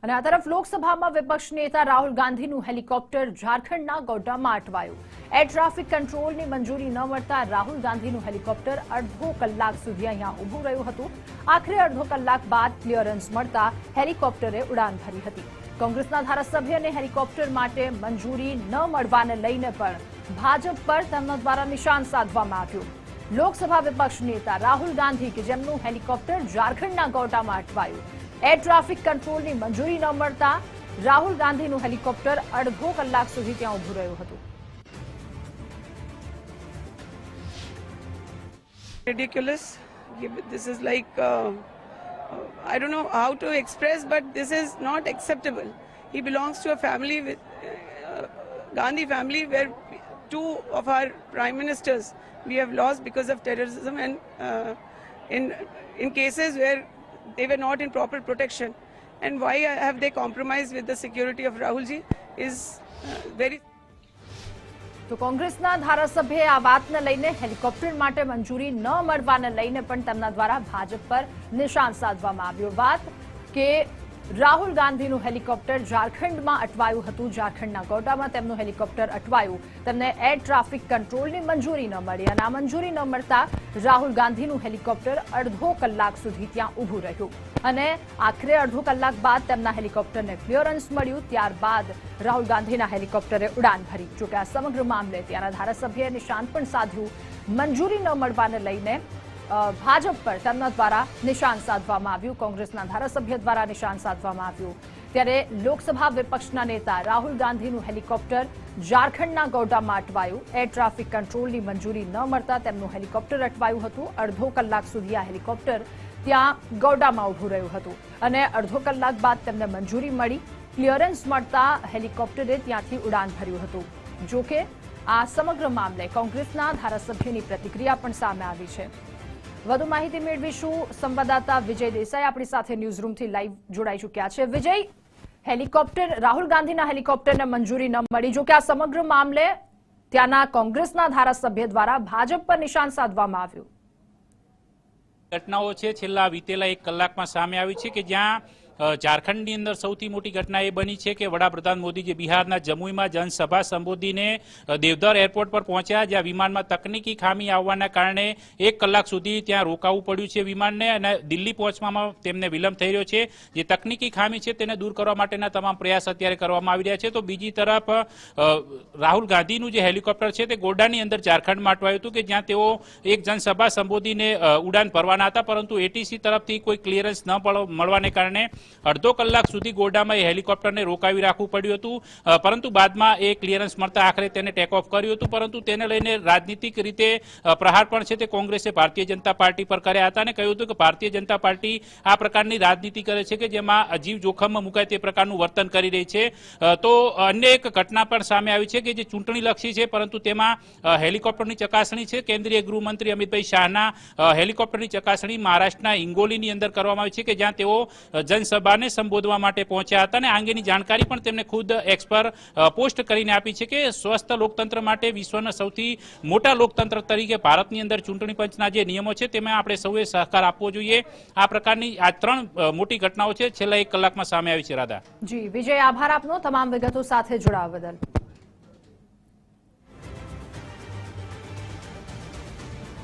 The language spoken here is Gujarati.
અને આ તરફ લોકસભામાં વિપક્ષ નેતા રાહુલ ગાંધીનું હેલિકોપ્ટર ઝારખંડના ગોડામાં અટવાયું. એર ટ્રાફિક કંટ્રોલની મંજૂરી ન મળતા રાહુલ ગાંધીનું હેલિકોપ્ટર અડધો કલાક સુધી અહીંયા ઊભું રહ્યું હતું. આખરે અડધો કલાક બાદ ક્લિયરન્સ મળતા હેલિકોપ્ટરે ઉડાન ભરી હતી. કોંગ્રેસના ધારાસભ્યને હેલિકોપ્ટર માટે મંજૂરી ન મળવાને લઈને પણ ભાજપ પર તેમના દ્વારા નિશાન સાધવામાં આવ્યું. લોકસભા વિપક્ષ નેતા રાહુલ ગાંધી કે જેમનું હેલિકોપ્ટર ઝારખંડના ગોડામાં અટવાયું. એર ટ્રાફિક કંટ્રોલની મંજૂરી ન મળતા રાહુલ ગાંધીનું હેલિકોપ્ટર અડધો કલાક સુધી ત્યાં ઊભું રહ્યું હતું. Ridiculous. This is like I don't know how to express, but this is not acceptable. He belongs to a family with Gandhi family where two of our prime ministers we have lost because of terrorism and in cases where they were not in proper protection. And why have they compromised with the security of Rahulji is very. તો કોંગ્રેસના ધારાસભ્યએ આ વાતને લઈને હેલિકોપ્ટર માટે મંજૂરી ન મળવાને લઈને પણ તેમના દ્વારા ભાજપ પર નિશાન સાધવામાં આવ્યું. વાત કે રાહુલ ગાંધીનું હેલિકોપ્ટર ઝારખંડમાં અટવાયું હતું. ઝારખંડના ગોડામાં તેમનું હેલિકોપ્ટર અટવાયું. તેમને એર ટ્રાફિક કંટ્રોલની મંજૂરી ન મળી અને આ મંજૂરી ન મળતા રાહુલ ગાંધીનું હેલિકોપ્ટર અડધો કલાક સુધી ત્યાં ઊભું રહ્યું અને આખરે અડધો કલાક બાદ તેમના હેલિકોપ્ટરને ક્લિયરન્સ મળ્યું. ત્યારબાદ રાહુલ ગાંધીના હેલિકોપ્ટરે ઉડાન ભરી. જોકે આ સમગ્ર મામલે ત્યાંના ધારાસભ્યએ નિશાન પણ સાધ્યું. મંજૂરી ન મળવાને લઈને ભાજપ પર તેમના દ્વારા નિશાન સાધવામાં આવ્યું. કોંગ્રેસના ધારાસભ્ય દ્વારા નિશાન સાધવામાં આવ્યું. ત્યારે લોકસભા વિપક્ષના નેતા રાહુલ ગાંધીનું હેલિકોપ્ટર ઝારખંડના ગોડામાં અટવાયું. એર ટ્રાફિક કંટ્રોલની મંજૂરી ન મળતા તેમનું હેલિકોપ્ટર અટવાયું હતું. અડધો કલાક સુધી આ હેલિકોપ્ટર ત્યાં ગોડામાં ઊભું રહ્યું હતું અને અડધો કલાક બાદ તેમને મંજૂરી મળી. ક્લિયરન્સ મળતા હેલિકોપ્ટરે ત્યાંથી ઉડાન ભર્યું હતું. જોકે આ સમગ્ર મામલે કોંગ્રેસના ધારાસભ્યની પ્રતિક્રિયા પણ સામે આવી છે. વધુ માહિતી મેળવીશું. સંવાદદાતા વિજય દેસાઈ આપણી સાથે ન્યૂઝરૂમથી લાઈવ જોડાઈ ચૂક્યા છે. વિજય, હેલિકોપ્ટર રાહુલ ગાંધીના હેલિકોપ્ટરને મંજૂરી ન મળી. જો કે આ સમગ્ર મામલે ત્યાંના કોંગ્રેસના ધારાસભ્ય દ્વારા ભાજપ પર નિશાન સાધવામાં આવ્યું. ઘટનાઓ છે છેલ્લા વીતેલા એક કલાકમાં સામે આવી છે કે જ્યાં ઝારખંડની અંદર સૌથી મોટી ઘટના એ બની છે કે વડાપ્રધાન મોદી જે બિહારના જમુઈમાં જનસભા સંબોધીને દેવધર એરપોર્ટ પર પહોંચ્યા, જ્યાં વિમાનમાં તકનીકી ખામી આવવાના કારણે 1 કલાક સુધી ત્યાં રોકાવું પડ્યું છે વિમાનને અને દિલ્હી પહોંચવામાં તેમને વિલંબ થઈ રહ્યો છે. જે તકનીકી ખામી છે તેને દૂર કરવા માટેના તમામ પ્રયાસ અત્યારે કરવામાં આવી રહ્યા છે. તો બીજી તરફ રાહુલ ગાંધીનું જે હેલિકોપ્ટર છે તે ગોડાની અંદર ઝારખંડમાં અટવાયું હતું કે જ્યાં તેઓ એક જનસભા સંબોધીને ઉડાન ભરવાના હતા, પરંતુ એટીસી તરફથી કોઈ ક્લિયરન્સ ન મળવાને કારણે અડધો કલાક સુધી ગોડામાં એ હેલિકોપ્ટરને રોકાવી રાખવું પડ્યું હતું. પરંતુ બાદમાં એ ક્લિયરન્સ મળતા આખરે તેને ટેક ઓફ કર્યું હતું. પરંતુ તેને લઈને રાજનીતિક રીતે પ્રહાર પણ છે તે કોંગ્રેસે ભારતીય જનતા પાર્ટી પર કર્યા હતા અને કહ્યું હતું કે ભારતીય જનતા પાર્ટી આ પ્રકારની રાજનીતિ કરે છે કે જેમાં જીવ જોખમમાં મુકાય તે પ્રકારનું વર્તન કરી રહી છે. તો અન્ય એક ઘટના પણ સામે આવી છે કે જે ચૂંટણીલક્ષી છે, પરંતુ તેમાં હેલિકોપ્ટરની ચકાસણી છે. કેન્દ્રીય ગૃહમંત્રી અમિતભાઈ શાહના હેલિકોપ્ટરની ચકાસણી મહારાષ્ટ્રના હિંગોલીની અંદર કરવામાં આવી છે કે જ્યાં તેઓ જનસભાને સંબોધવા માટે પહોંચ્યા હતા અને આ અંગેની જાણકારી પણ તેમને ખુદ એક્સ પર પોસ્ટ કરીને આપી છે કે સ્વસ્થ લોકતંત્ર માટે વિશ્વના સૌથી મોટા લોકતંત્ર તરીકે ભારતની અંદર ચૂંટણી પંચના જે નિયમો છે તેમાં આપણે સૌએ સહકાર આપવો જોઈએ. આ પ્રકારની આ 3 મોટી ઘટનાઓ છે છેલ્લા 1 કલાકમાં સામે આવી છે. રાધા જી વિજય, આભાર આપનો તમામ વિગતો સાથે જોડાવા બદલ.